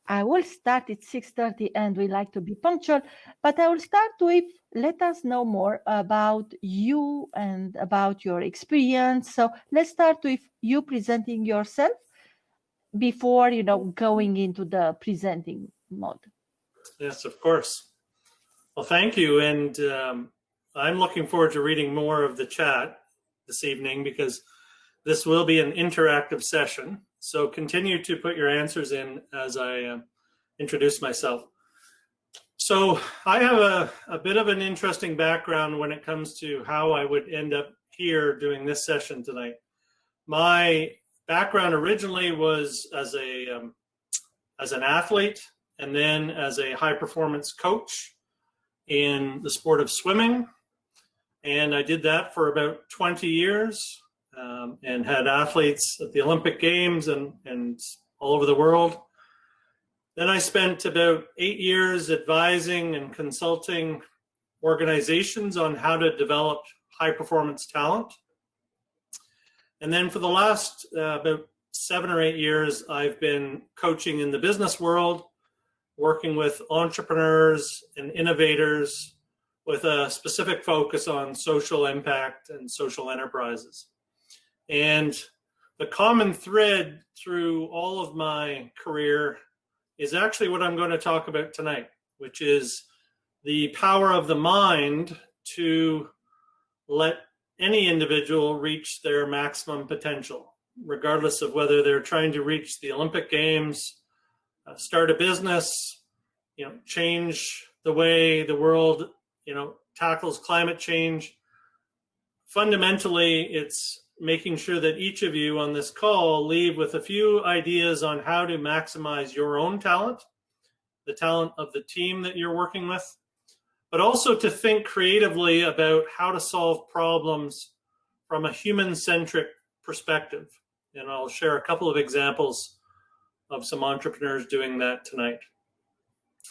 I will start at 6:30 and we like to be punctual, but I will start with let us know more about you and about your experience. So let's start with you presenting yourself before, going into the presenting mode. Yes, of course. Well, thank you. And I'm looking forward to reading more of the chat this evening because this will be an interactive session. So continue to put your answers in as I introduce myself. So I have a bit of an interesting background when it comes to how I would end up here doing this session tonight. My background originally was as an athlete and then as a high performance coach in the sport of swimming. And I did that for about 20 years. And had athletes at the Olympic Games and all over the world. Then I spent about 8 years advising and consulting organizations on how to develop high performance talent. And then for the last about 7 or 8 years, I've been coaching in the business world, working with entrepreneurs and innovators with a specific focus on social impact and social enterprises. And the common thread through all of my career is actually what I'm going to talk about tonight, which is the power of the mind to let any individual reach their maximum potential, regardless of whether they're trying to reach the Olympic Games, start a business, change the way the world, tackles climate change. Fundamentally, it's making sure that each of you on this call leave with a few ideas on how to maximize your own talent, the talent of the team that you're working with, but also to think creatively about how to solve problems from a human-centric perspective. And I'll share a couple of examples of some entrepreneurs doing that tonight.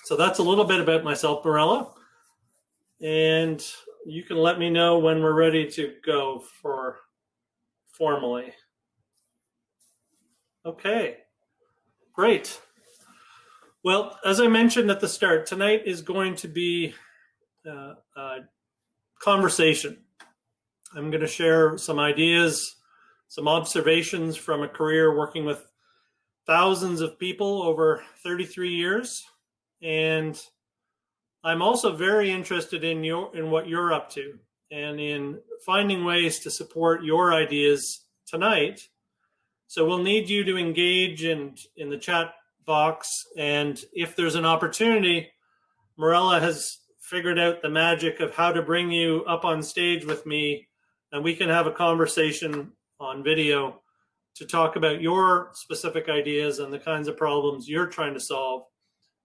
So that's a little bit about myself, Morella. And you can let me know when we're ready to go for formally. Okay, great. Well, as I mentioned at the start, tonight is going to be a conversation. I'm going to share some ideas, some observations from a career working with thousands of people over 33 years. And I'm also very interested in what you're up to and in finding ways to support your ideas tonight. So we'll need you to engage in the chat box. And if there's an opportunity, Morella has figured out the magic of how to bring you up on stage with me, and we can have a conversation on video to talk about your specific ideas and the kinds of problems you're trying to solve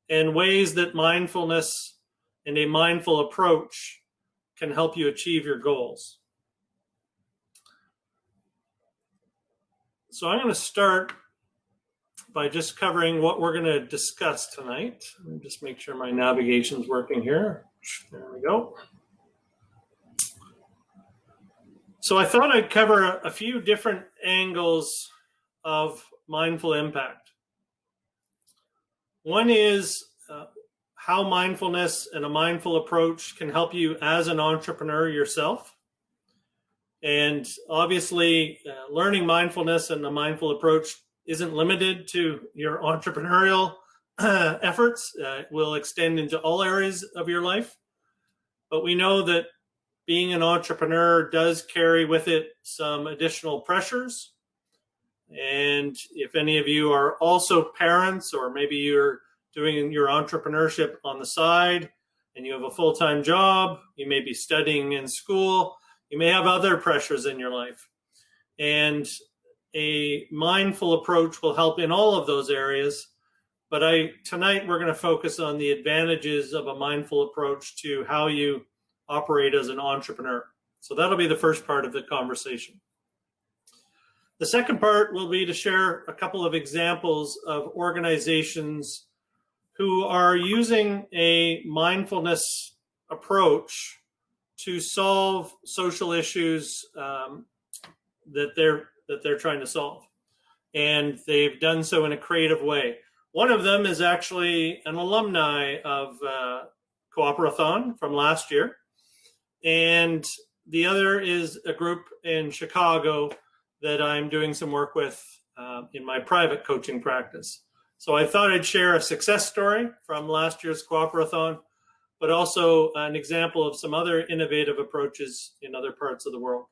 and ways that mindfulness and a mindful approach can help you achieve your goals. So I'm going to start by just covering what we're going to discuss tonight. Let me just make sure my navigation's working here. There we go. So I thought I'd cover a few different angles of mindful impact. One is how mindfulness and a mindful approach can help you as an entrepreneur yourself. And obviously, learning mindfulness and a mindful approach isn't limited to your entrepreneurial efforts. It will extend into all areas of your life. But we know that being an entrepreneur does carry with it some additional pressures. And if any of you are also parents, or maybe you're doing your entrepreneurship on the side and you have a full-time job, you may be studying in school, you may have other pressures in your life. And a mindful approach will help in all of those areas. But tonight we're going to focus on the advantages of a mindful approach to how you operate as an entrepreneur. So that'll be the first part of the conversation. The second part will be to share a couple of examples of organizations who are using a mindfulness approach to solve social issues that they're trying to solve. And they've done so in a creative way. One of them is actually an alumni of Coopérathon from last year. And the other is a group in Chicago that I'm doing some work with in my private coaching practice. So I thought I'd share a success story from last year's Coopérathon, but also an example of some other innovative approaches in other parts of the world.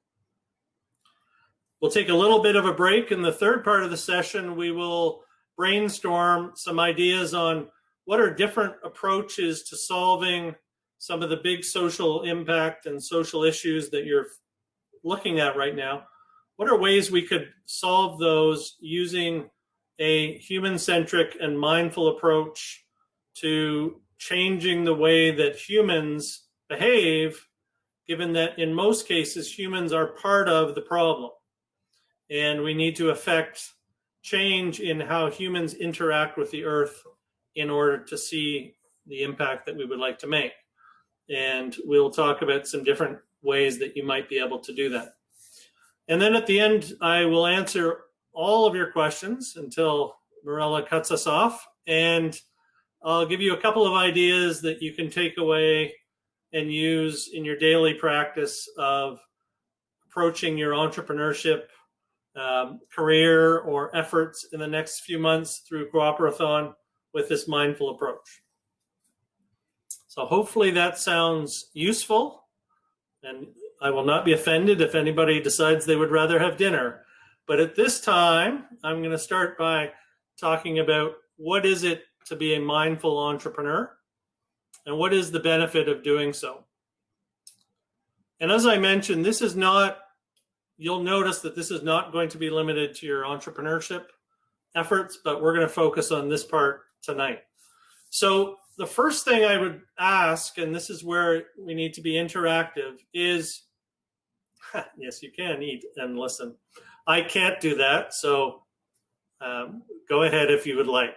We'll take a little bit of a break. In the third part of the session, we will brainstorm some ideas on what are different approaches to solving some of the big social impact and social issues that you're looking at right now. What are ways we could solve those using a human-centric and mindful approach to changing the way that humans behave, given that in most cases humans are part of the problem, and we need to affect change in how humans interact with the earth in order to see the impact that we would like to make. And we'll talk about some different ways that you might be able to do that. And then at the end, I will answer all of your questions until Mirella cuts us off. And I'll give you a couple of ideas that you can take away and use in your daily practice of approaching your entrepreneurship career or efforts in the next few months through Coopérathon with this mindful approach. So hopefully that sounds useful, and I will not be offended if anybody decides they would rather have dinner. But at this time, I'm going to start by talking about what is it to be a mindful entrepreneur and what is the benefit of doing so. And as I mentioned, this is not, you'll notice that this is not going to be limited to your entrepreneurship efforts, but we're going to focus on this part tonight. So the first thing I would ask, and this is where we need to be interactive, is, yes, you can eat and listen. I can't do that, so go ahead if you would like.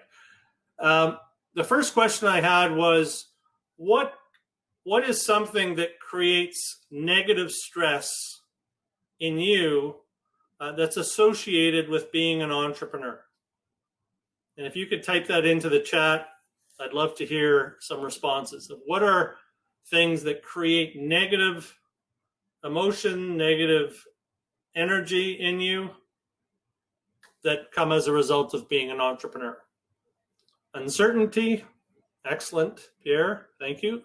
The first question I had was, what is something that creates negative stress in you that's associated with being an entrepreneur? And if you could type that into the chat, I'd love to hear some responses of what are things that create negative emotion, negative energy in you that come as a result of being an entrepreneur. Uncertainty, excellent, Pierre, thank you.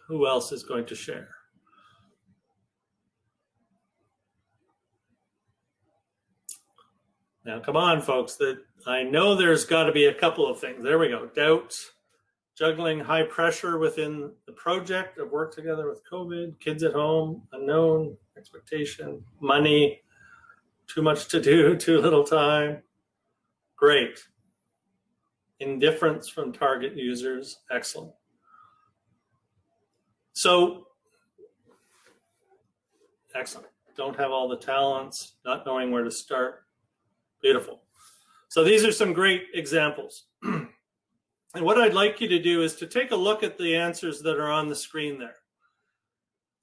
Who else is going to share? Now, come on, folks. I know there's got to be a couple of things. There we go. Doubt, juggling high pressure within the project of work together with COVID, kids at home, unknown, expectation, money, too much to do, too little time. Great. Indifference from target users. Excellent. So, excellent. Don't have all the talents, not knowing where to start. Beautiful. So these are some great examples. And what I'd like you to do is to take a look at the answers that are on the screen there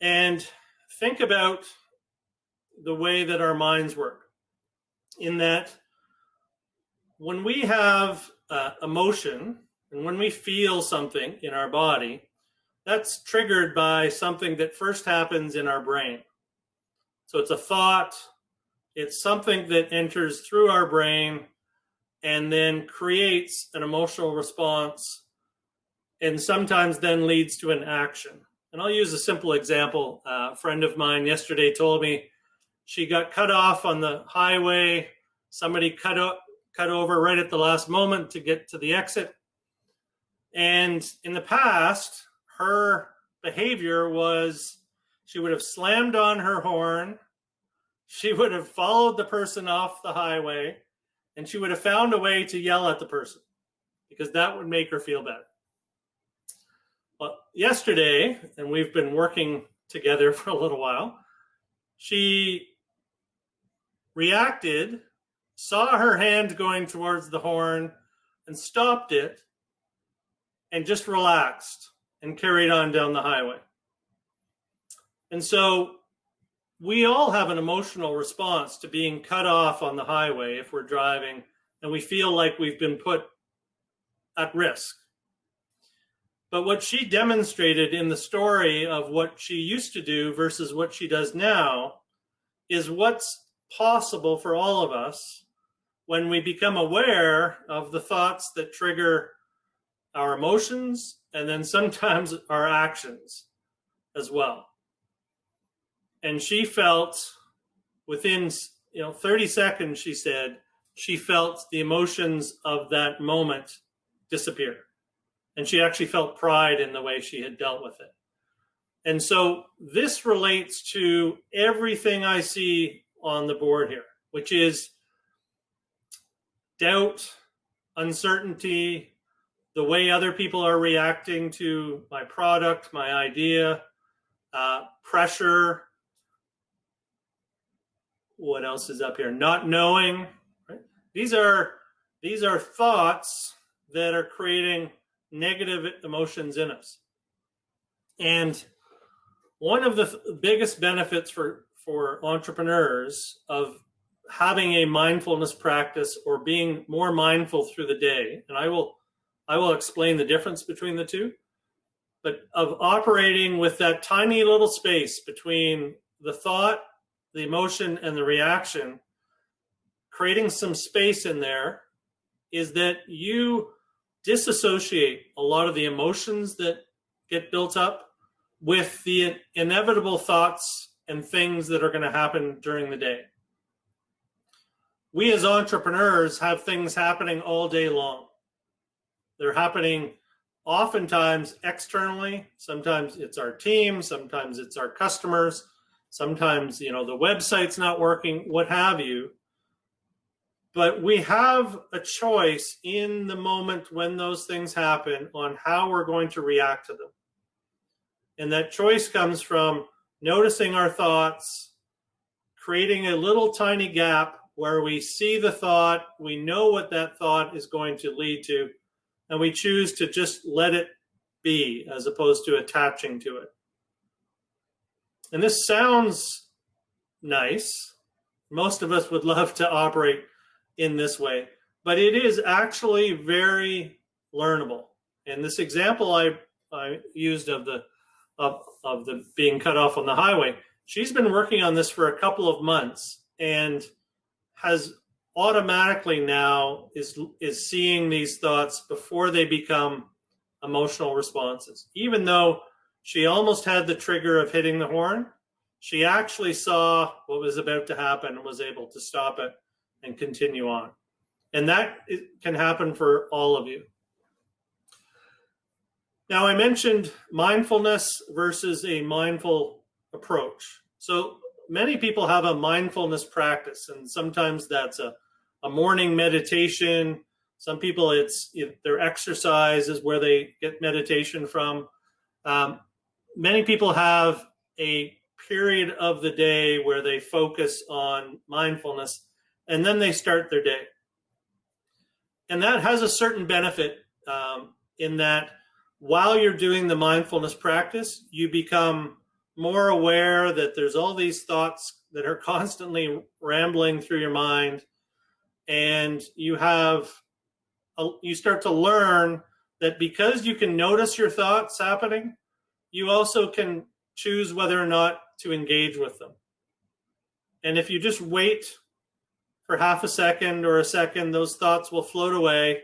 and think about the way that our minds work, in that when we have emotion and when we feel something in our body, that's triggered by something that first happens in our brain. So it's a thought, it's something that enters through our brain and then creates an emotional response and sometimes then leads to an action. And I'll use a simple example. A friend of mine yesterday told me she got cut off on the highway. Somebody cut over right at the last moment to get to the exit. And in the past, her behavior was she would have slammed on her horn, she would have followed the person off the highway, and she would have found a way to yell at the person because that would make her feel better. Well, yesterday, and we've been working together for a little while, she reacted, saw her hand going towards the horn and stopped it and just relaxed and carried on down the highway. And so we all have an emotional response to being cut off on the highway if we're driving and we feel like we've been put at risk. But what she demonstrated in the story of what she used to do versus what she does now is what's possible for all of us when we become aware of the thoughts that trigger our emotions and then sometimes our actions as well. And she felt within 30 seconds, she said, she felt the emotions of that moment disappear. And she actually felt pride in the way she had dealt with it. And so this relates to everything I see on the board here, which is doubt, uncertainty, the way other people are reacting to my product, my idea, pressure. What else is up here? Not knowing. Right? These are thoughts that are creating negative emotions in us. And one of the biggest benefits for entrepreneurs of having a mindfulness practice or being more mindful through the day, and I will explain the difference between the two, but of operating with that tiny little space between the thought, the emotion, and the reaction, creating some space in there, is that you disassociate a lot of the emotions that get built up with the inevitable thoughts and things that are going to happen during the day. We as entrepreneurs have things happening all day long. They're happening oftentimes externally. Sometimes it's our team, sometimes it's our customers, sometimes the website's not working, what have you. But we have a choice in the moment when those things happen on how we're going to react to them. And that choice comes from noticing our thoughts, creating a little tiny gap where we see the thought, we know what that thought is going to lead to, and we choose to just let it be as opposed to attaching to it. And this sounds nice. Most of us would love to operate in this way, but it is actually very learnable. And this example I used of the being cut off on the highway, she's been working on this for a couple of months and has automatically now is seeing these thoughts before they become emotional responses. Even though she almost had the trigger of hitting the horn, she actually saw what was about to happen and was able to stop it and continue on. And that can happen for all of you. Now, I mentioned mindfulness versus a mindful approach. So many people have a mindfulness practice, and sometimes that's a morning meditation. Some people, it's their exercise is where they get meditation from. Many people have a period of the day where they focus on mindfulness, and then they start their day. And that has a certain benefit in that while you're doing the mindfulness practice, you become more aware that there's all these thoughts that are constantly rambling through your mind. And you start to learn that because you can notice your thoughts happening, you also can choose whether or not to engage with them. And if you just wait for half a second or a second, those thoughts will float away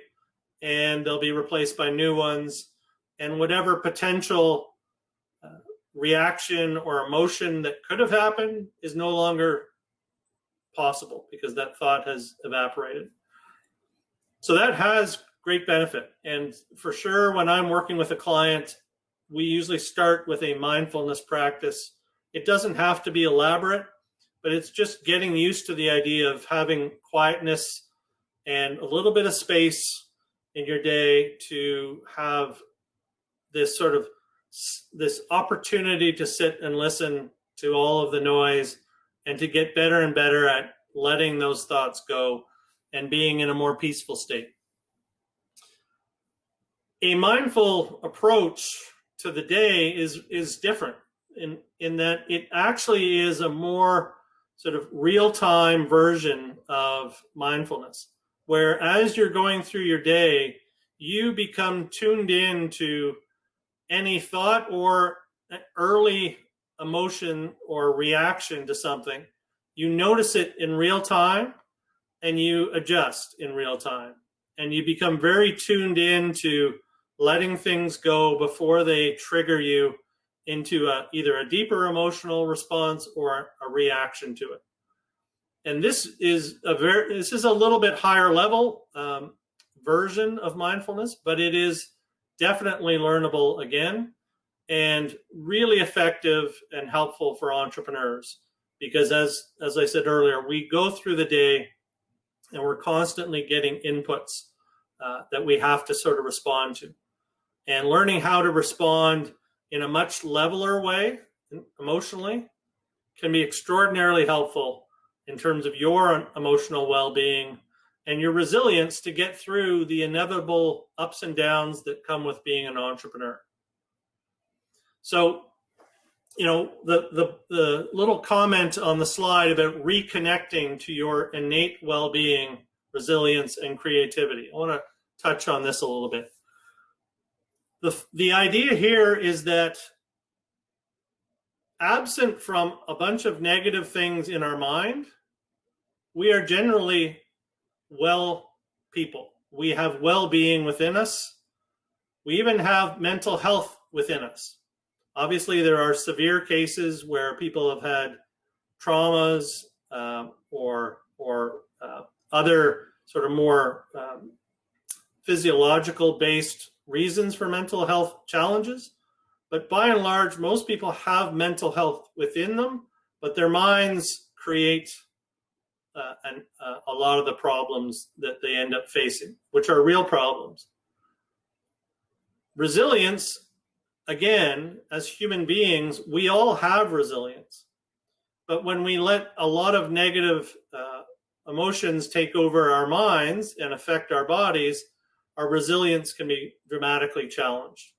and they'll be replaced by new ones. And whatever potential reaction or emotion that could have happened is no longer possible because that thought has evaporated. So that has great benefit. And for sure, when I'm working with a client, we usually start with a mindfulness practice. It doesn't have to be elaborate, but it's just getting used to the idea of having quietness and a little bit of space in your day to have this sort of this opportunity to sit and listen to all of the noise and to get better and better at letting those thoughts go and being in a more peaceful state. A mindful approach to the day is different in that it actually is a more sort of real-time version of mindfulness. where as you're going through your day, you become tuned in to any thought or early emotion or reaction to something. You notice it in real time and you adjust in real time. And you become very tuned in to letting things go before they trigger you into either a deeper emotional response or a reaction to it. And this is a little bit higher level version of mindfulness, but it is definitely learnable again, and really effective and helpful for entrepreneurs. Because as I said earlier, we go through the day and we're constantly getting inputs that we have to sort of respond to. And learning how to respond in a much leveler way emotionally can be extraordinarily helpful in terms of your emotional well-being and your resilience to get through the inevitable ups and downs that come with being an entrepreneur. So, you know, the little comment on the slide about reconnecting to your innate well-being, resilience, and creativity. I want to touch on this a little bit. The idea here is that absent from a bunch of negative things in our mind, we are generally well people. We have well-being within us. We even have mental health within us. Obviously, there are severe cases where people have had traumas or other sort of more physiological-based reasons for mental health challenges. But by and large, most people have mental health within them, but their minds create a lot of the problems that they end up facing, which are real problems. Resilience, again, as human beings, we all have resilience. But when we let a lot of negative emotions take over our minds and affect our bodies, our resilience can be dramatically challenged.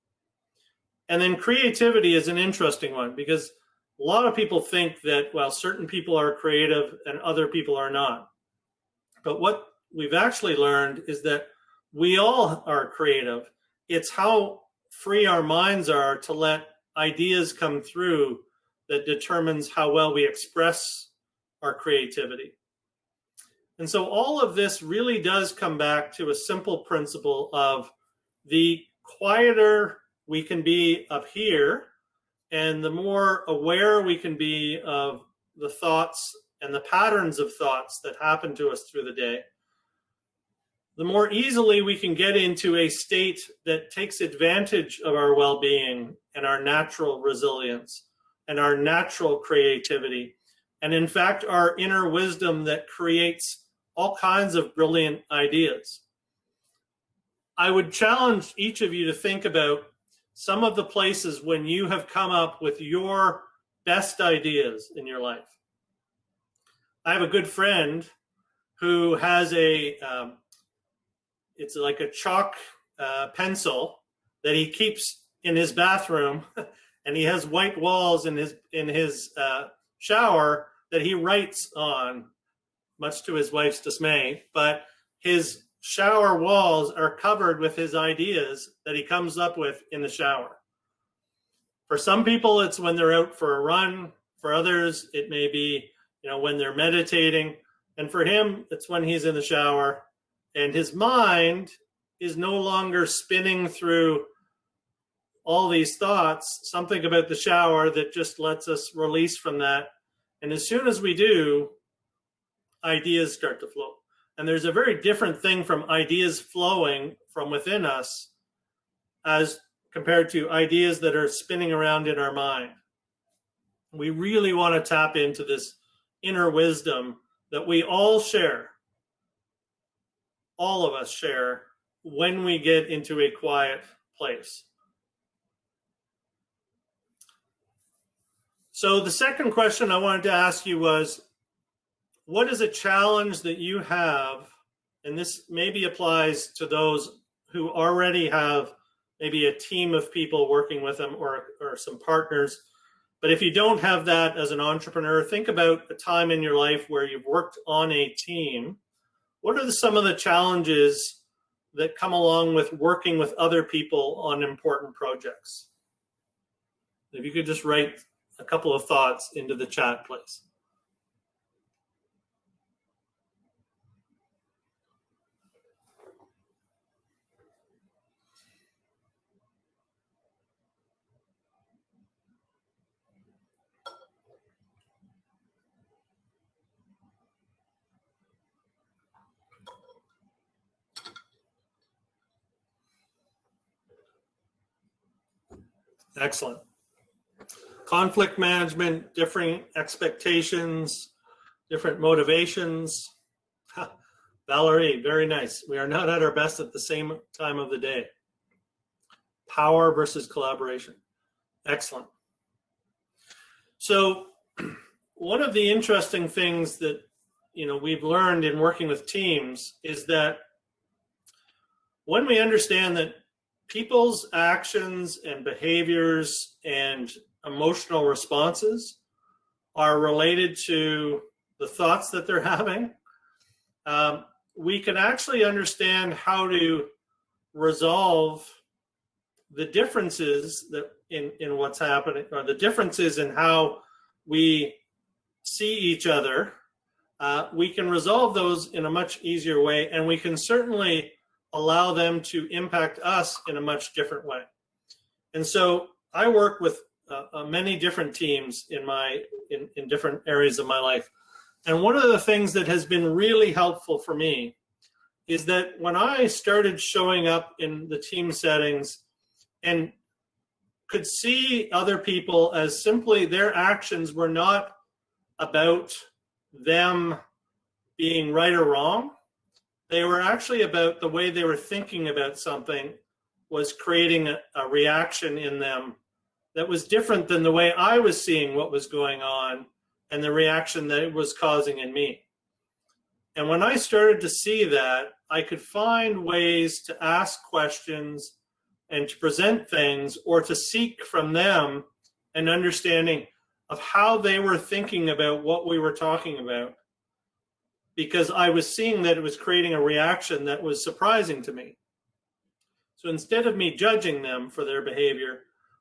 And then creativity is an interesting one, because a lot of people think that, well, certain people are creative and other people are not. But what we've actually learned is that we all are creative. It's how free our minds are to let ideas come through that determines how well we express our creativity. And so all of this really does come back to a simple principle of the quieter we can be up here, and the more aware we can be of the thoughts and the patterns of thoughts that happen to us through the day, the more easily we can get into a state that takes advantage of our well-being and our natural resilience and our natural creativity, and in fact, our inner wisdom that creates all kinds of brilliant ideas. I would challenge each of you to think about some of the places when you have come up with your best ideas in your life. I have a good friend who has it's like a chalk pencil that he keeps in his bathroom, and he has white walls in his shower that he writes on, much to his wife's dismay. But his shower walls are covered with his ideas that he comes up with in the shower. For some people, it's when they're out for a run. For others, it may be, you know, when they're meditating. And for him, it's when he's in the shower and his mind is no longer spinning through all these thoughts, something about the shower that just lets us release from that. And as soon as we do, ideas start to flow. And there's a very different thing from ideas flowing from within us as compared to ideas that are spinning around in our mind. We really want to tap into this inner wisdom that we all share, all of us share, when we get into a quiet place. So the second question I wanted to ask you was, what is a challenge that you have, and this maybe applies to those who already have maybe a team of people working with them or some partners. But if you don't have that as an entrepreneur, think about a time in your life where you've worked on a team. what are some of the challenges that come along with working with other people on important projects? If you could just write a couple of thoughts into the chat, please. Excellent. Conflict management, different expectations, different motivations. Valerie, very nice. We are not at our best at the same time of the day. Power versus collaboration. Excellent. So one of the interesting things that we've learned in working with teams is that when we understand that people's actions and behaviors and emotional responses are related to the thoughts that they're having, we can actually understand how to resolve the differences that in what's happening, or the differences in how we see each other. We can resolve those in a much easier way, and we can certainly allow them to impact us in a much different way. And so I work with many different teams in different areas of my life. And one of the things that has been really helpful for me is that when I started showing up in the team settings and could see other people as simply their actions were not about them being right or wrong, they were actually about the way they were thinking about something was creating a reaction in them that was different than the way I was seeing what was going on and the reaction that it was causing in me. And when I started to see that, I could find ways to ask questions and to present things, or to seek from them an understanding of how they were thinking about what we were talking about, because I was seeing that it was creating a reaction that was surprising to me. So instead of me judging them for their behavior,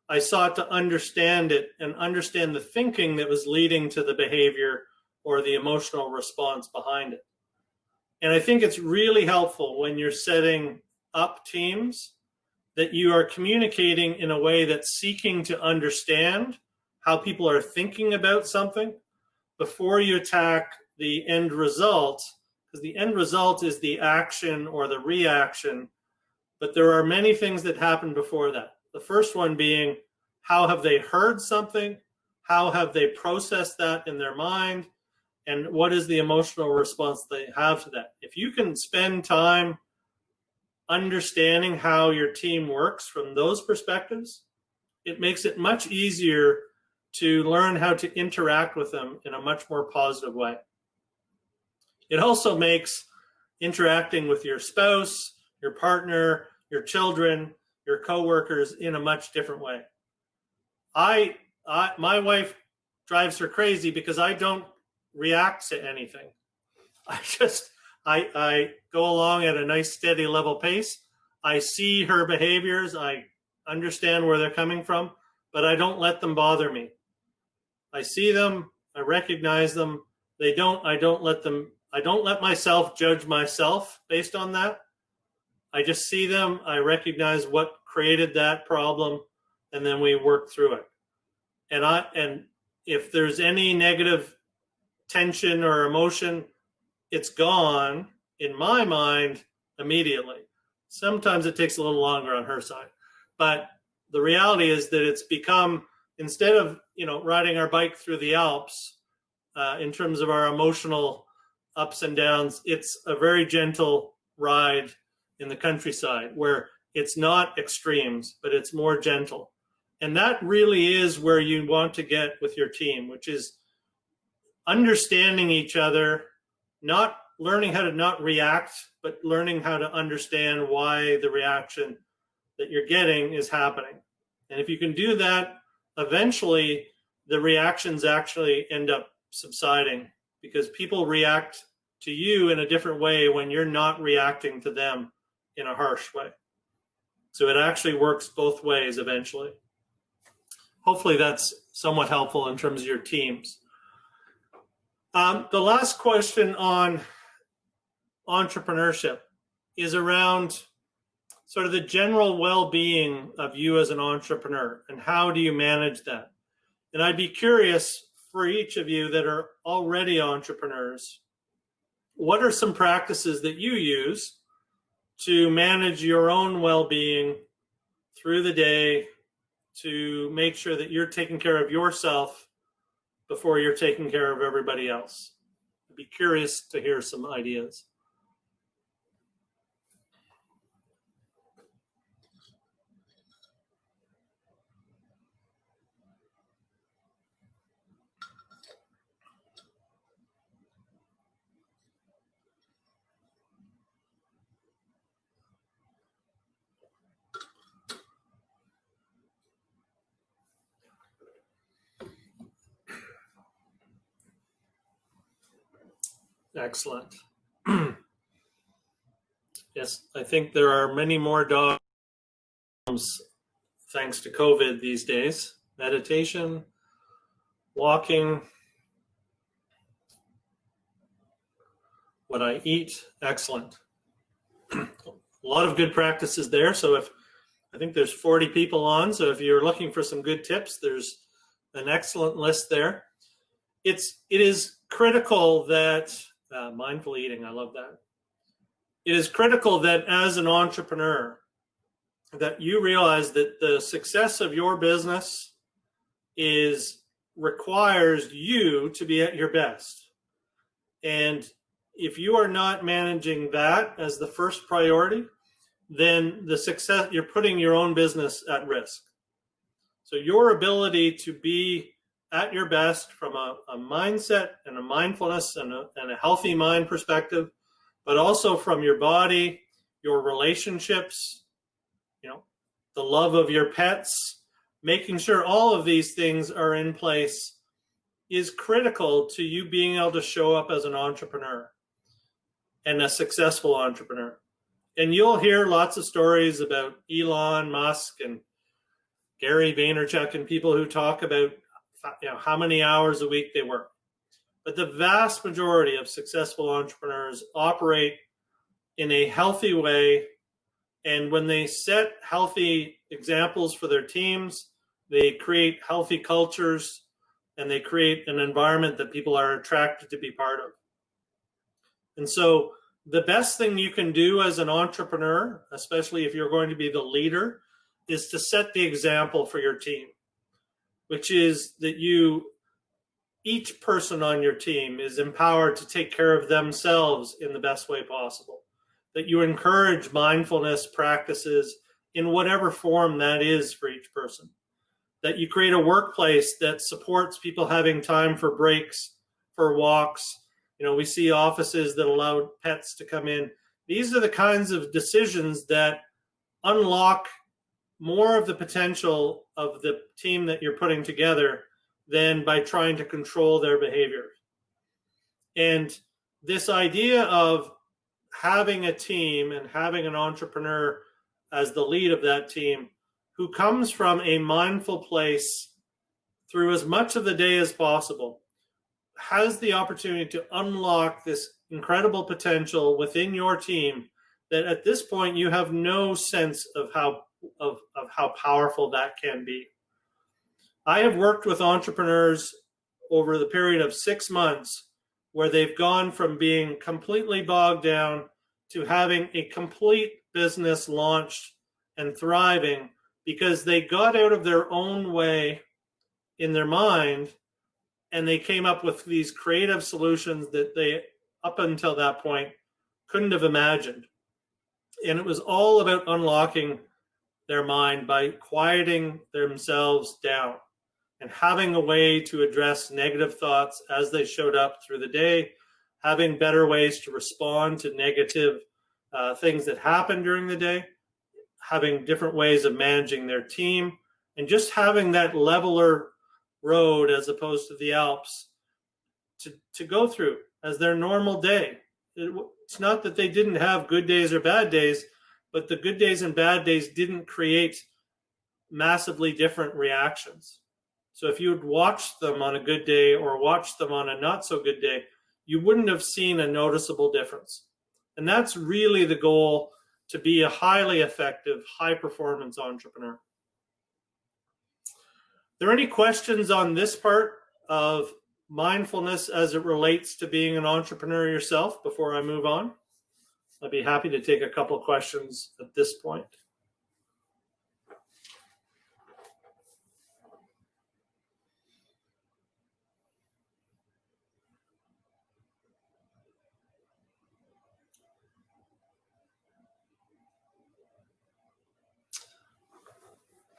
I sought to understand it and understand the thinking that was leading to the behavior or the emotional response behind it. And I think it's really helpful when you're setting up teams that you are communicating in a way that's seeking to understand how people are thinking about something before you attack the end result, because the end result is the action or the reaction, but there are many things that happen before that. The first one being, how have they heard something? How have they processed that in their mind? And what is the emotional response they have to that? If you can spend time understanding how your team works from those perspectives, it makes it much easier to learn how to interact with them in a much more positive way. It also makes interacting with your spouse, your partner, your children, your coworkers in a much different way. My wife drives her crazy because I don't react to anything. I go along at a nice steady level pace. I see her behaviors. I understand where they're coming from, but I don't let them bother me. I see them. I recognize them. I don't let myself judge myself based on that. I just see them. I recognize what created that problem, and then we work through it. And if there's any negative tension or emotion, it's gone in my mind immediately. Sometimes it takes a little longer on her side, but the reality is that it's become, instead of riding our bike through the Alps in terms of our emotional ups and downs, it's a very gentle ride in the countryside where it's not extremes, but it's more gentle. And that really is where you want to get with your team, which is understanding each other, not learning how to not react, but learning how to understand why the reaction that you're getting is happening. And if you can do that, eventually the reactions actually end up subsiding, because people react to you in a different way when you're not reacting to them in a harsh way. So it actually works both ways eventually. Hopefully that's somewhat helpful in terms of your teams. The last question on entrepreneurship is around sort of the general well-being of you as an entrepreneur, and how do you manage that? And I'd be curious for each of you that are already entrepreneurs, what are some practices that you use to manage your own well-being through the day, to make sure that you're taking care of yourself before you're taking care of everybody else? I'd be curious to hear some ideas. Excellent. Yes, I think there are many more dogs thanks to COVID these days. Meditation, walking, what I eat, excellent. A lot of good practices there. So I think there's 40 people on, so if you're looking for some good tips, there's an excellent list there. It is critical that mindful eating, I love that. It is critical that as an entrepreneur, that you realize that the success of your business requires you to be at your best. And if you are not managing that as the first priority, then the success, you're putting your own business at risk. So your ability to be at your best from a mindset and a mindfulness and a healthy mind perspective, but also from your body, your relationships, the love of your pets, making sure all of these things are in place is critical to you being able to show up as an entrepreneur and a successful entrepreneur. And you'll hear lots of stories about Elon Musk and Gary Vaynerchuk and people who talk about how many hours a week they work. But the vast majority of successful entrepreneurs operate in a healthy way. And when they set healthy examples for their teams, they create healthy cultures, and they create an environment that people are attracted to be part of. And so the best thing you can do as an entrepreneur, especially if you're going to be the leader, is to set the example for your team, which is that each person on your team is empowered to take care of themselves in the best way possible, that you encourage mindfulness practices in whatever form that is for each person, that you create a workplace that supports people having time for breaks, for walks. We see offices that allow pets to come in. These are the kinds of decisions that unlock more of the potential of the team that you're putting together than by trying to control their behavior. And this idea of having a team and having an entrepreneur as the lead of that team who comes from a mindful place through as much of the day as possible has the opportunity to unlock this incredible potential within your team that at this point you have no sense of how powerful that can be. I have worked with entrepreneurs over the period of 6 months where they've gone from being completely bogged down to having a complete business launched and thriving because they got out of their own way in their mind and they came up with these creative solutions that they, up until that point, couldn't have imagined. And it was all about unlocking their mind by quieting themselves down and having a way to address negative thoughts as they showed up through the day, having better ways to respond to negative things that happen during the day, having different ways of managing their team, and just having that leveler road as opposed to the Alps to go through as their normal day. It's not that they didn't have good days or bad days, but the good days and bad days didn't create massively different reactions. So if you had watched them on a good day or watched them on a not so good day, you wouldn't have seen a noticeable difference. And that's really the goal, to be a highly effective, high performance entrepreneur. Are there any questions on this part of mindfulness as it relates to being an entrepreneur yourself before I move on? I'd be happy to take a couple of questions at this point.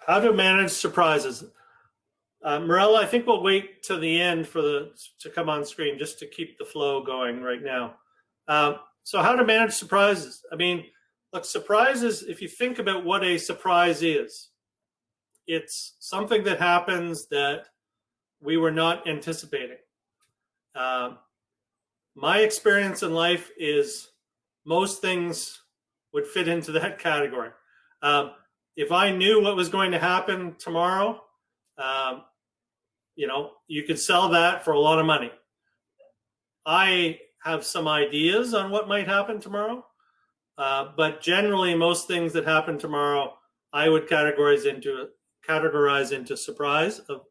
How to manage surprises. Morella, I think we'll wait till the end to come on screen, just to keep the flow going right now. So how to manage surprises. I mean, look, surprises, if you think about what a surprise is, it's something that happens that we were not anticipating. My experience in life is most things would fit into that category. If I knew what was going to happen tomorrow, you could sell that for a lot of money. I have some ideas on what might happen tomorrow, but generally most things that happen tomorrow, I would categorize into surprise of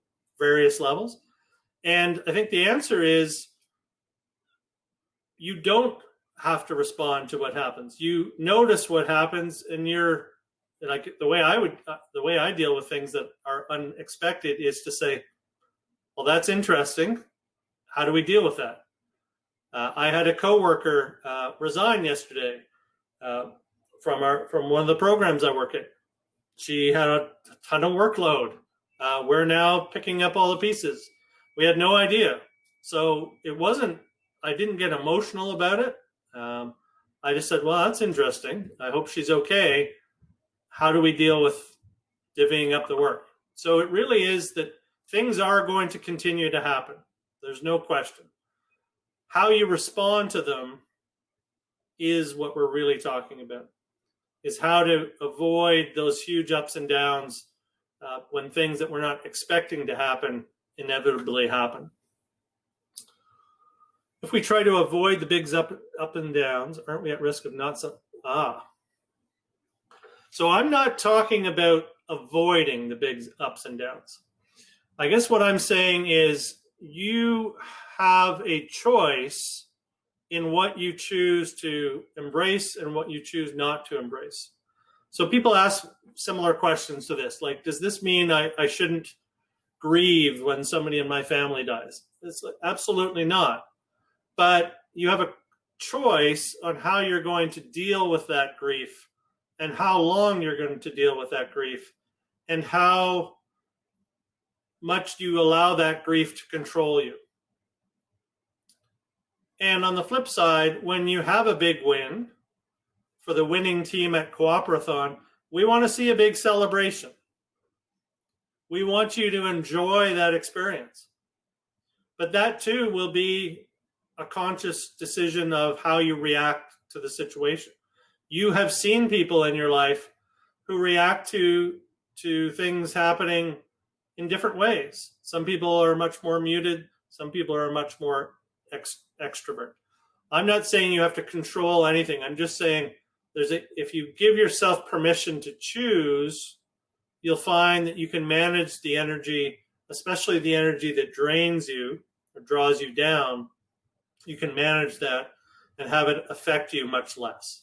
various levels. And I think the answer is, you don't have to respond to what happens. You notice what happens, and you're like, the way I deal with things that are unexpected is to say, well, that's interesting. How do we deal with that? I had a coworker resign yesterday from one of the programs I work in. She had a ton of workload. We're now picking up all the pieces. We had no idea. So I didn't get emotional about it. I just said, well, that's interesting. I hope she's okay. How do we deal with divvying up the work? So it really is that things are going to continue to happen. There's no question. How you respond to them is what we're really talking about, is how to avoid those huge ups and downs when things that we're not expecting to happen inevitably happen. If we try to avoid the big up and downs, aren't we at risk of not so? So I'm not talking about avoiding the big ups and downs. I guess what I'm saying is, you have a choice in what you choose to embrace and what you choose not to embrace. So people ask similar questions to this, like, does this mean I shouldn't grieve when somebody in my family dies? It's like, absolutely not. But you have a choice on how you're going to deal with that grief, and how long you're going to deal with that grief, and how much do you allow that grief to control you. And on the flip side, when you have a big win, for the winning team at Coopérathon, we want to see a big celebration. We want you to enjoy that experience. But that too will be a conscious decision of how you react to the situation. You have seen people in your life who react to things happening in different ways. Some people are much more muted. Some people are much more extrovert. I'm not saying you have to control anything. I'm just saying if you give yourself permission to choose, you'll find that you can manage the energy, especially the energy that drains you or draws you down. You can manage that and have it affect you much less.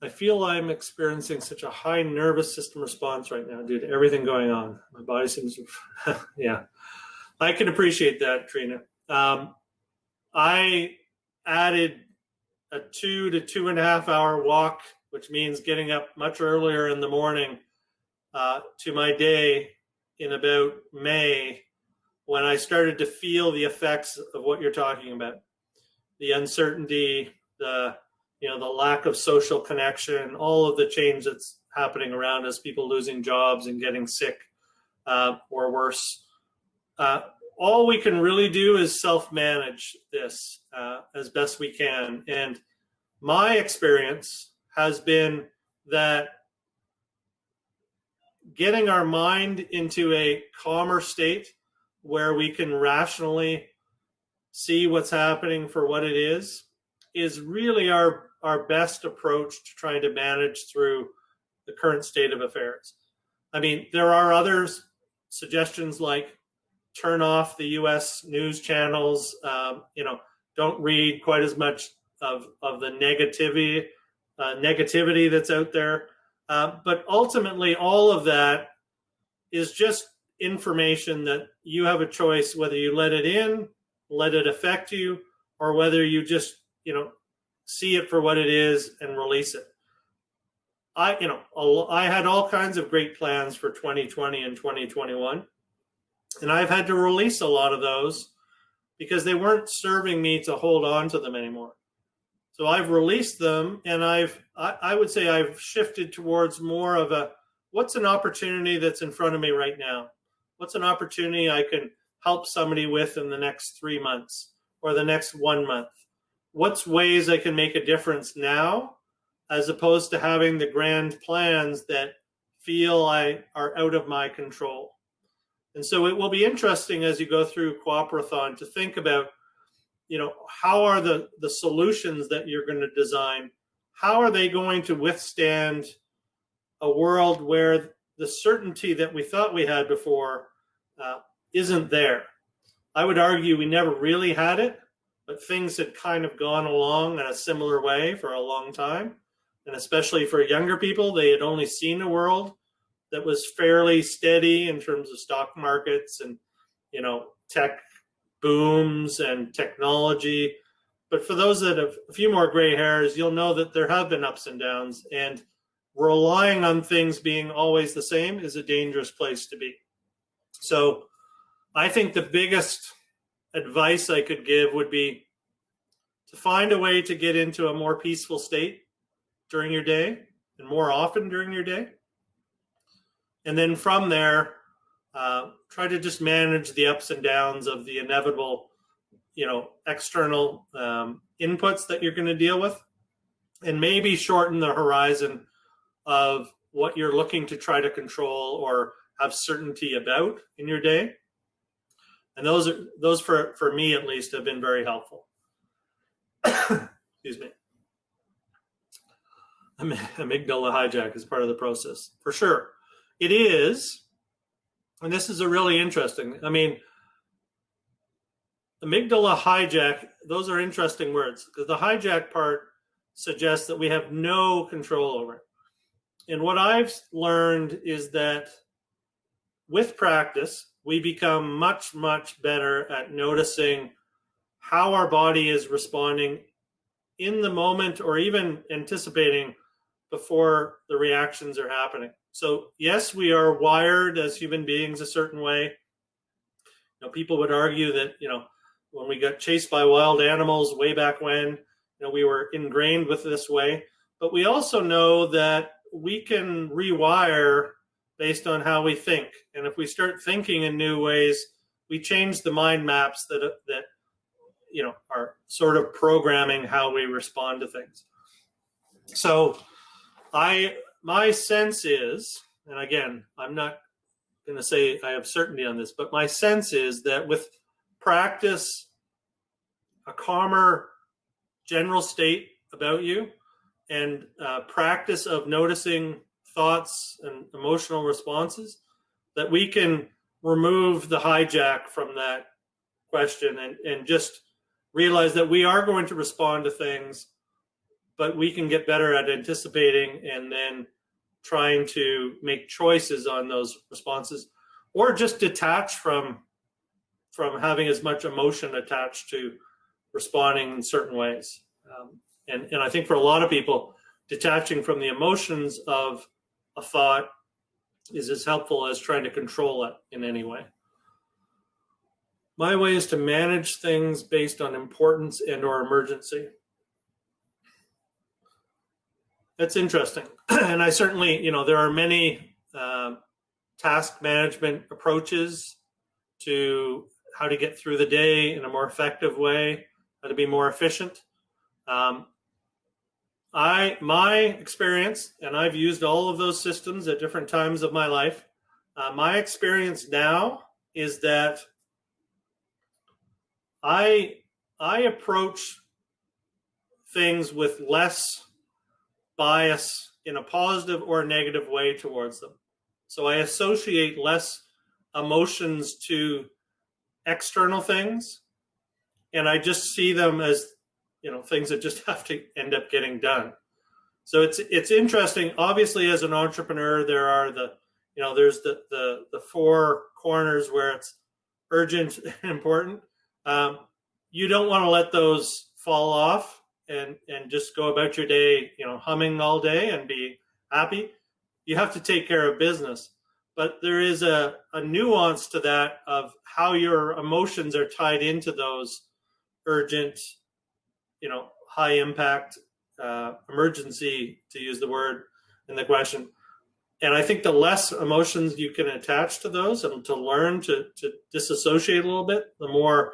I feel I'm experiencing such a high nervous system response right now due to everything going on. My body seems to, yeah. I can appreciate that, Trina. I added a 2 to 2.5 hour walk, which means getting up much earlier in the morning, to my day in about May, when I started to feel the effects of what you're talking about. The uncertainty, the lack of social connection, all of the change that's happening around us, people losing jobs and getting sick or worse. all we can really do is self-manage this as best we can. And my experience has been that getting our mind into a calmer state where we can rationally see what's happening for what it is really our best approach to trying to manage through the current state of affairs. I mean, there are other suggestions like turn off the US news channels, don't read quite as much of the negativity that's out there. But ultimately, all of that is just information that you have a choice whether you let it in, let it affect you, or whether you just, see it for what it is and release it. I had all kinds of great plans for 2020 and 2021, and I've had to release a lot of those because they weren't serving me to hold on to them anymore. So I've released them, and I would say I've shifted towards more of what's an opportunity that's in front of me right now? What's an opportunity I can help somebody with in the next 3 months or the next 1 month? What's ways I can make a difference now, as opposed to having the grand plans that feel are out of my control? And so it will be interesting as you go through Coopérathon to think about, how are the solutions that you're going to design, how are they going to withstand a world where the certainty that we thought we had before isn't there? I would argue we never really had it, but things had kind of gone along in a similar way for a long time. And especially for younger people, they had only seen a world that was fairly steady in terms of stock markets and, tech booms and technology. But for those that have a few more gray hairs, you'll know that there have been ups and downs, and relying on things being always the same is a dangerous place to be. So I think the biggest advice I could give would be to find a way to get into a more peaceful state during your day and more often during your day. And then from there, try to just manage the ups and downs of the inevitable, external inputs that you're going to deal with, and maybe shorten the horizon of what you're looking to try to control or have certainty about in your day. And those for me at least have been very helpful. Excuse me. Amygdala hijack is part of the process, for sure. It is, and this is a really interesting, amygdala hijack, those are interesting words, because the hijack part suggests that we have no control over it. And what I've learned is that with practice, we become much, much better at noticing how our body is responding in the moment, or even anticipating before the reactions are happening. So yes, we are wired as human beings a certain way. People would argue that, when we got chased by wild animals way back when, we were ingrained with this way. But we also know that we can rewire based on how we think. And if we start thinking in new ways, we change the mind maps that are sort of programming how we respond to things. So my sense is, and again, I'm not going to say I have certainty on this, but my sense is that with practice, a calmer general state about you, and practice of noticing thoughts and emotional responses, that we can remove the hijack from that question and just realize that we are going to respond to things, but we can get better at anticipating and then trying to make choices on those responses, or just detach from having as much emotion attached to responding in certain ways. And I think for a lot of people, detaching from the emotions of a thought is as helpful as trying to control it in any way. My way is to manage things based on importance and or emergency. That's interesting. And I certainly, there are many task management approaches to how to get through the day in a more effective way, how to be more efficient. My experience, and I've used all of those systems at different times of my life. My experience now is that I approach things with less bias in a positive or negative way towards them. So I associate less emotions to external things, and I just see them as, things that just have to end up getting done. So it's interesting. Obviously, as an entrepreneur, there are there's the four corners where it's urgent and important. You don't want to let those fall off and just go about your day, humming all day and be happy. You have to take care of business. But there is a nuance to that of how your emotions are tied into those urgent, high impact, emergency, to use the word in the question. And I think the less emotions you can attach to those and to learn to disassociate a little bit, the more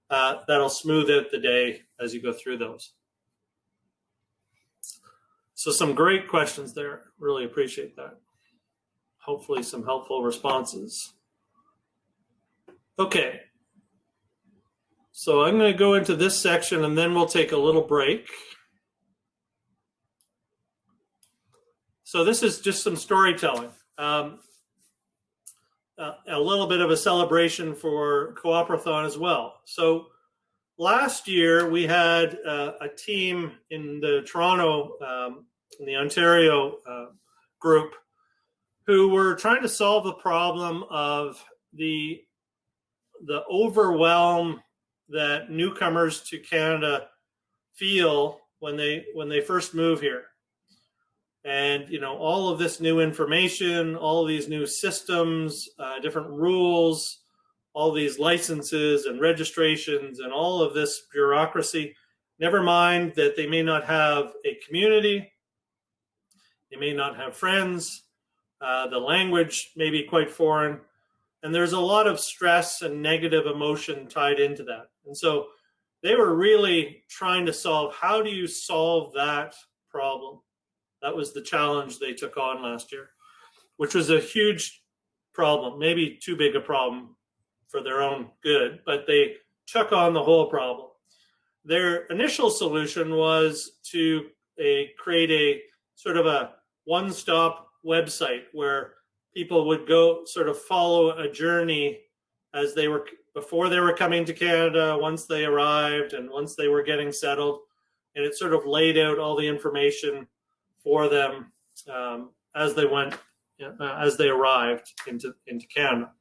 that'll smooth out the day as you go through those. So some great questions there. Really appreciate that. Hopefully some helpful responses. Okay. So I'm going to go into this section and then we'll take a little break. So this is just some storytelling. A little bit of a celebration for Coopérathon as well. So last year we had a team in the Toronto, in the Ontario group, who were trying to solve the problem of the overwhelm that newcomers to Canada feel when they first move here. And, all of this new information, all of these new systems, different rules, all these licenses and registrations and all of this bureaucracy, never mind that they may not have a community, they may not have friends, the language may be quite foreign, and there's a lot of stress and negative emotion tied into that. And so they were really trying to solve, how do you solve that problem? That was the challenge they took on last year, which was a huge problem, maybe too big a problem for their own good, but they took on the whole problem. Their initial solution was to create a sort of a one-stop website where people would go sort of follow a journey as they were, before they were coming to Canada, once they arrived, and once they were getting settled. And it sort of laid out all the information for them as they went, as they arrived into Canada.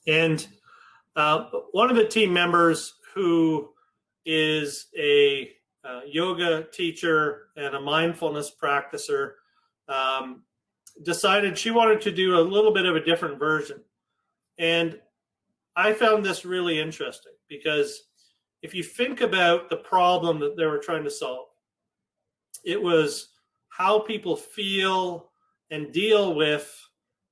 And one of the team members, who is a yoga teacher and a mindfulness practicer, decided she wanted to do a little bit of a different version. And I found this really interesting, because if you think about the problem that they were trying to solve, it was how people feel and deal with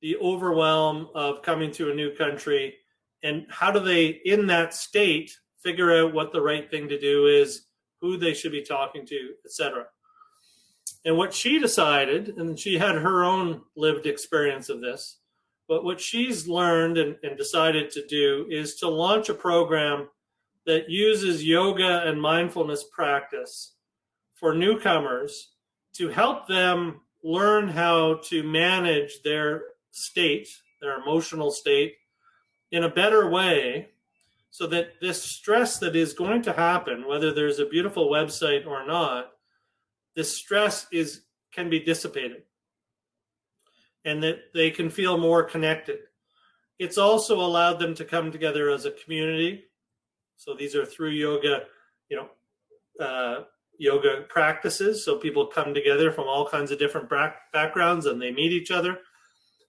the overwhelm of coming to a new country, and how do they, in that state, figure out what the right thing to do is, who they should be talking to, etc. And what she decided, and she had her own lived experience of this, but what she's learned and decided to do is to launch a program that uses yoga and mindfulness practice for newcomers to help them learn how to manage their state, their emotional state, in a better way, so that this stress that is going to happen, whether there's a beautiful website or not, this stress can be dissipated, and that they can feel more connected. It's also allowed them to come together as a community. So these are through yoga, yoga practices. So people come together from all kinds of different backgrounds and they meet each other.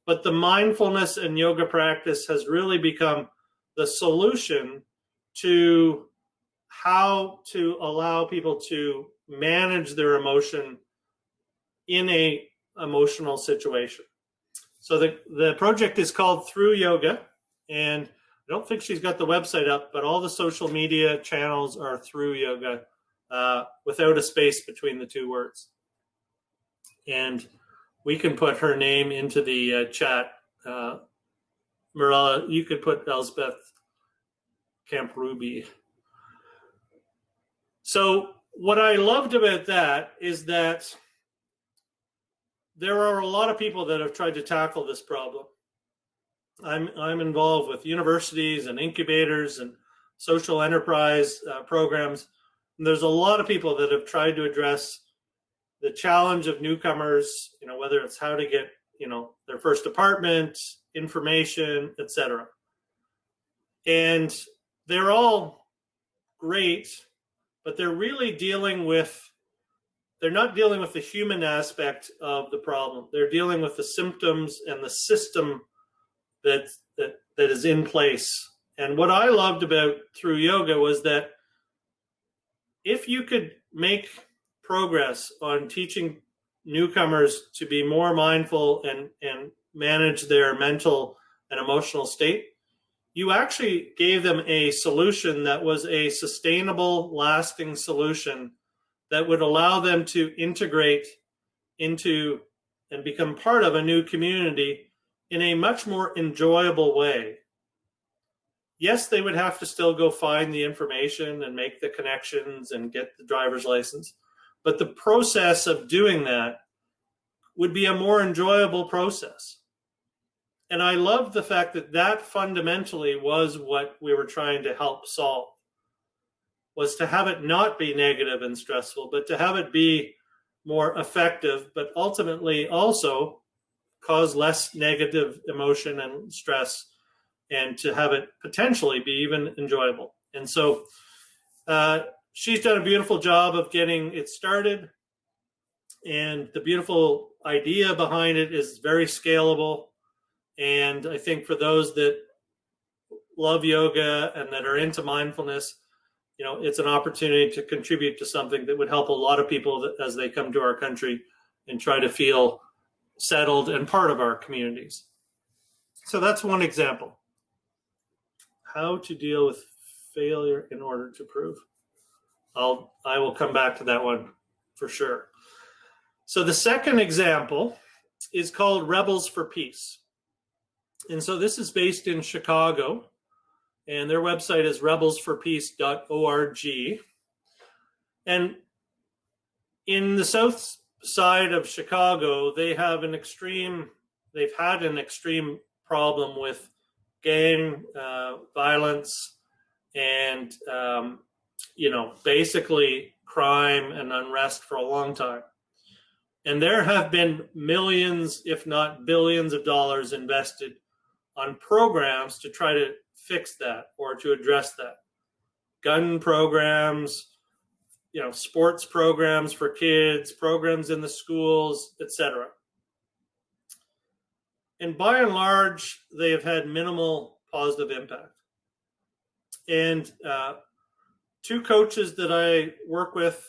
But the mindfulness and yoga practice has really become the solution to how to allow people to manage their emotion in a emotional situation. So the project is called Through Yoga, and don't think she's got the website up, but all the social media channels are through yoga, without a space between the two words. And we can put her name into the chat. Marilla, you could put Elspeth Camp Ruby. So what I loved about that is that there are a lot of people that have tried to tackle this problem. I'm involved with universities and incubators and social enterprise programs. And there's a lot of people that have tried to address the challenge of newcomers, whether it's how to get, their first apartment, information, etc. And they're all great, but they're really they're not dealing with the human aspect of the problem. They're dealing with the symptoms and the system that is in place. And what I loved about through yoga was that if you could make progress on teaching newcomers to be more mindful and manage their mental and emotional state, you actually gave them a solution that was a sustainable, lasting solution that would allow them to integrate into and become part of a new community in a much more enjoyable way. Yes, they would have to still go find the information and make the connections and get the driver's license, but the process of doing that would be a more enjoyable process. And I love the fact that that fundamentally was what we were trying to help solve, was to have it not be negative and stressful, but to have it be more effective, but ultimately also cause less negative emotion and stress, and to have it potentially be even enjoyable. And so she's done a beautiful job of getting it started. And the beautiful idea behind it is very scalable. And I think for those that love yoga and that are into mindfulness, it's an opportunity to contribute to something that would help a lot of people as they come to our country and try to feel settled and part of our communities. So that's one example. How to deal with failure in order to prove. I will come back to that one for sure. So the second example is called Rebels for Peace. And so this is based in Chicago, and their website is rebelsforpeace.org. And in the south side of Chicago, they've had an extreme problem with gang violence and, basically crime and unrest for a long time. And there have been millions, if not billions of dollars invested on programs to try to fix that or to address that. Gun programs, sports programs for kids, programs in the schools, etc. And by and large, they have had minimal positive impact. And two coaches that I work with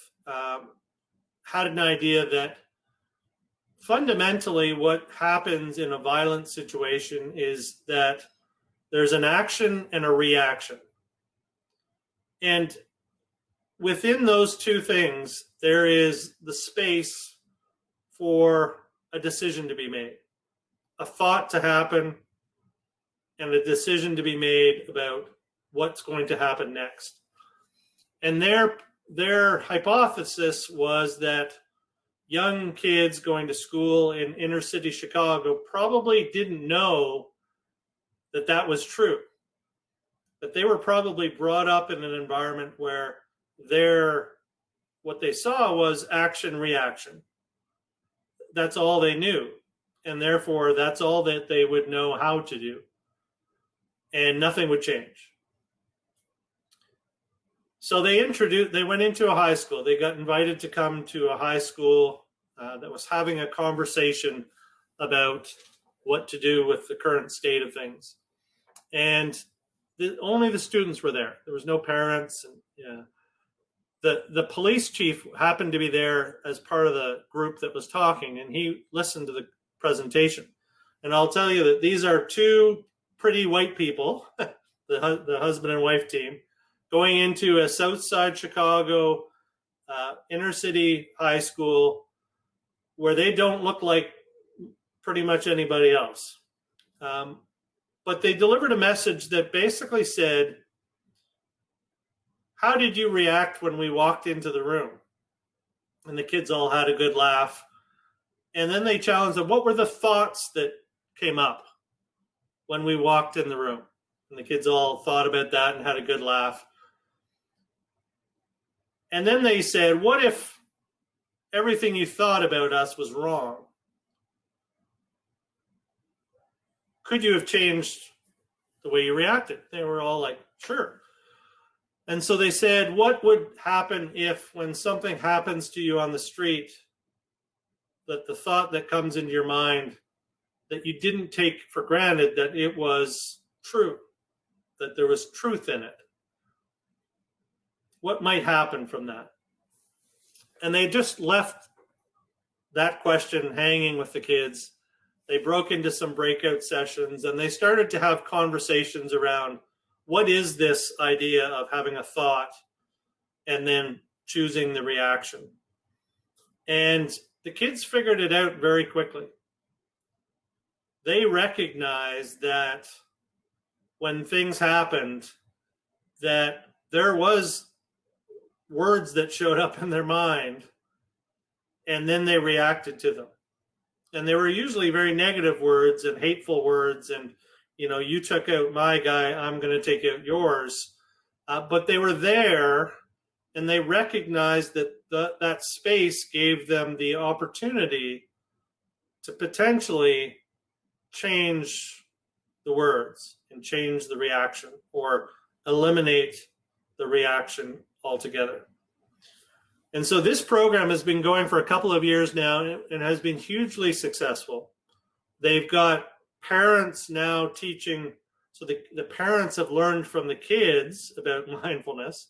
had an idea that fundamentally what happens in a violent situation is that there's an action and a reaction. And within those two things, there is the space for a decision to be made, a thought to happen, and a decision to be made about what's going to happen next. And their hypothesis was that young kids going to school in inner city Chicago probably didn't know that that was true, that they were probably brought up in an environment where what they saw was action, reaction. That's all they knew. And therefore, that's all that they would know how to do. And nothing would change. So they went into a high school. They got invited to come to a high school that was having a conversation about what to do with the current state of things. And only the students were there. There was no parents. And, the police chief happened to be there as part of the group that was talking, and he listened to the presentation. And I'll tell you that these are two pretty white people, the the husband and wife team, going into a South Side Chicago inner city high school where they don't look like pretty much anybody else. But they delivered a message that basically said, how did you react when we walked into the room? And the kids all had a good laugh. And then they challenged them, what were the thoughts that came up when we walked in the room? And the kids all thought about that and had a good laugh. And then they said, what if everything you thought about us was wrong? Could you have changed the way you reacted? They were all like, sure. And so they said, what would happen if when something happens to you on the street, that the thought that comes into your mind that you didn't take for granted that it was true, that there was truth in it? What might happen from that? And they just left that question hanging with the kids. They broke into some breakout sessions and they started to have conversations around what is this idea of having a thought and then choosing the reaction. And the kids figured it out very quickly. They recognized that when things happened, that there was words that showed up in their mind, and then they reacted to them. And they were usually very negative words and hateful words, and, you know, you took out my guy, I'm going to take out yours. But they were there, and they recognized that that space gave them the opportunity to potentially change the words and change the reaction or eliminate the reaction altogether. And so this program has been going for a couple of years now and has been hugely successful. They've got parents now teaching, so the parents have learned from the kids about mindfulness.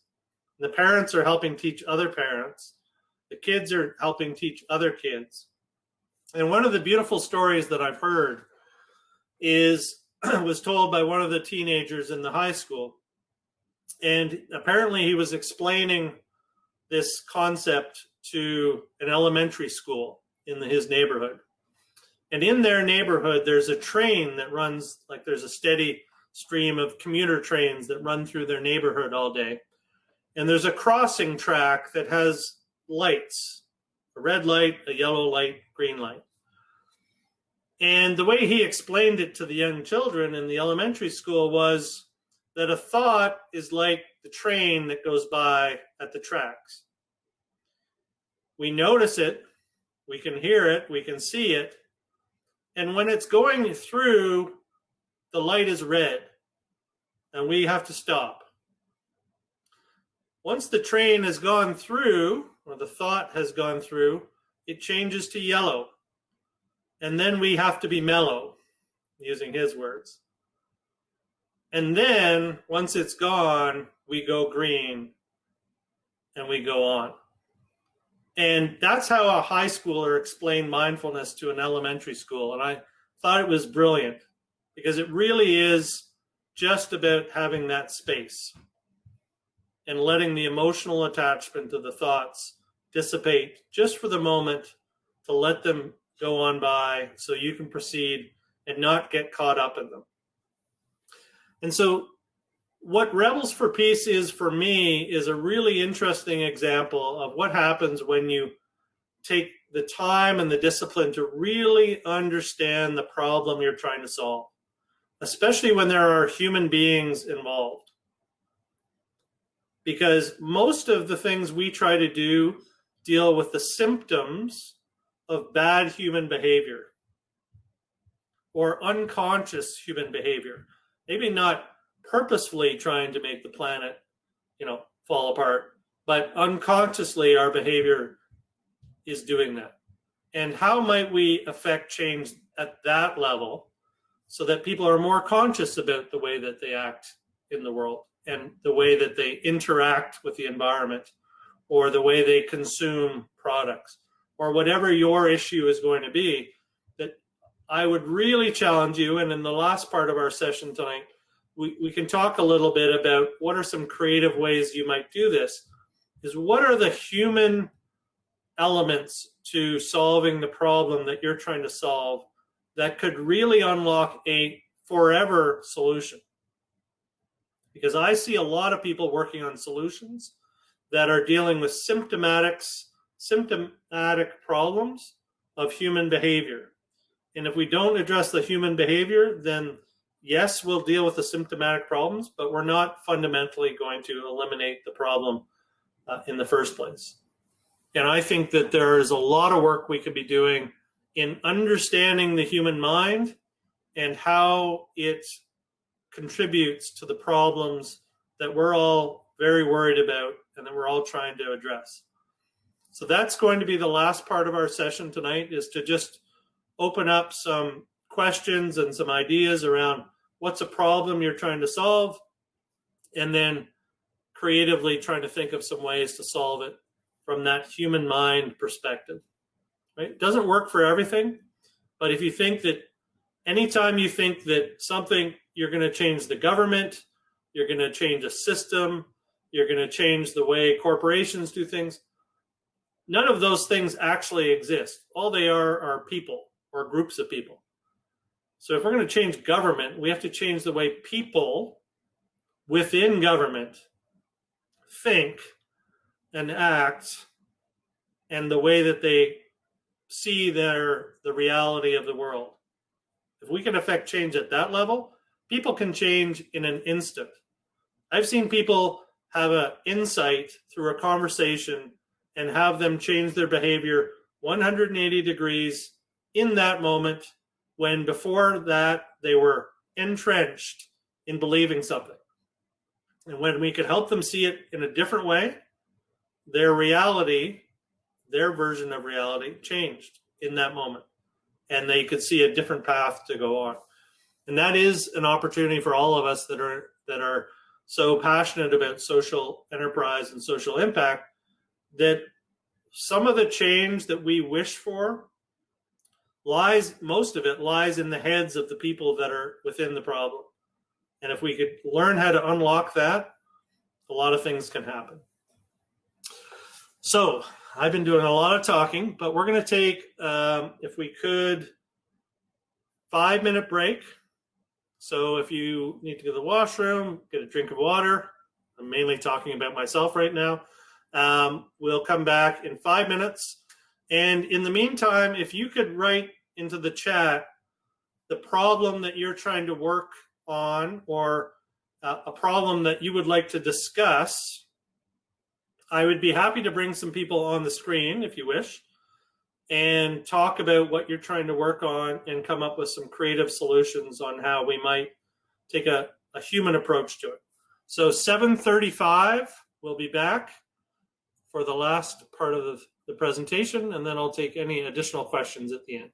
The parents are helping teach other parents. The kids are helping teach other kids. And one of the beautiful stories that I've heard was told by one of the teenagers in the high school. And apparently he was explaining this concept to an elementary school in his neighborhood. And in their neighborhood, there's a train that runs, like there's a steady stream of commuter trains that run through their neighborhood all day. And there's a crossing track that has lights, a red light, a yellow light, green light. And the way he explained it to the young children in the elementary school was that a thought is like the train that goes by at the tracks. We notice it, we can hear it, we can see it, and when it's going through, the light is red, and we have to stop. Once the train has gone through, or the thought has gone through, it changes to yellow, and then we have to be mellow, using his words. And then, once it's gone, we go green and we go on. And that's how a high schooler explained mindfulness to an elementary school. And I thought it was brilliant because it really is just about having that space and letting the emotional attachment to the thoughts dissipate just for the moment to let them go on by so you can proceed and not get caught up in them. And so what Rebels for Peace is for me is a really interesting example of what happens when you take the time and the discipline to really understand the problem you're trying to solve, especially when there are human beings involved. Because most of the things we try to do deal with the symptoms of bad human behavior or unconscious human behavior. Maybe not purposefully trying to make the planet, fall apart, but unconsciously our behavior is doing that. And how might we affect change at that level so that people are more conscious about the way that they act in the world and the way that they interact with the environment or the way they consume products or whatever your issue is going to be, that I would really challenge you. And in the last part of our session tonight, we can talk a little bit about what are some creative ways you might do this, is what are the human elements to solving the problem that you're trying to solve that could really unlock a forever solution. Because I see a lot of people working on solutions that are dealing with symptomatic problems of human behavior. And if we don't address the human behavior, then yes, we'll deal with the symptomatic problems, but we're not fundamentally going to eliminate the problem in the first place. And I think that there is a lot of work we could be doing in understanding the human mind and how it contributes to the problems that we're all very worried about and that we're all trying to address. So that's going to be the last part of our session tonight, is to just open up some questions and some ideas around what's a problem you're trying to solve, and then creatively trying to think of some ways to solve it from that human mind perspective. Right? It doesn't work for everything, but if you think that anytime you think that something, you're going to change the government, you're going to change a system, you're going to change the way corporations do things, none of those things actually exist. All they are people or groups of people. So if we're going to change government, we have to change the way people within government think and act, and the way that they see the reality of the world. If we can affect change at that level, people can change in an instant. I've seen people have an insight through a conversation and have them change their behavior 180 degrees in that moment, when before that they were entrenched in believing something. And when we could help them see it in a different way, their reality, their version of reality, changed in that moment. And they could see a different path to go on. And that is an opportunity for all of us that are so passionate about social enterprise and social impact, that some of the change that we wish for most of it lies in the heads of the people that are within the problem. And if we could learn how to unlock that, a lot of things can happen. So I've been doing a lot of talking, but we're going to take, if we could, 5-minute break. So if you need to go to the washroom, get a drink of water. I'm mainly talking about myself right now. We'll come back in 5 minutes. And in the meantime, if you could write into the chat the problem that you're trying to work on, or a problem that you would like to discuss, I would be happy to bring some people on the screen if you wish, and talk about what you're trying to work on and come up with some creative solutions on how we might take a human approach to it. So 7:35, we'll be back for the last part of the presentation, and then I'll take any additional questions at the end.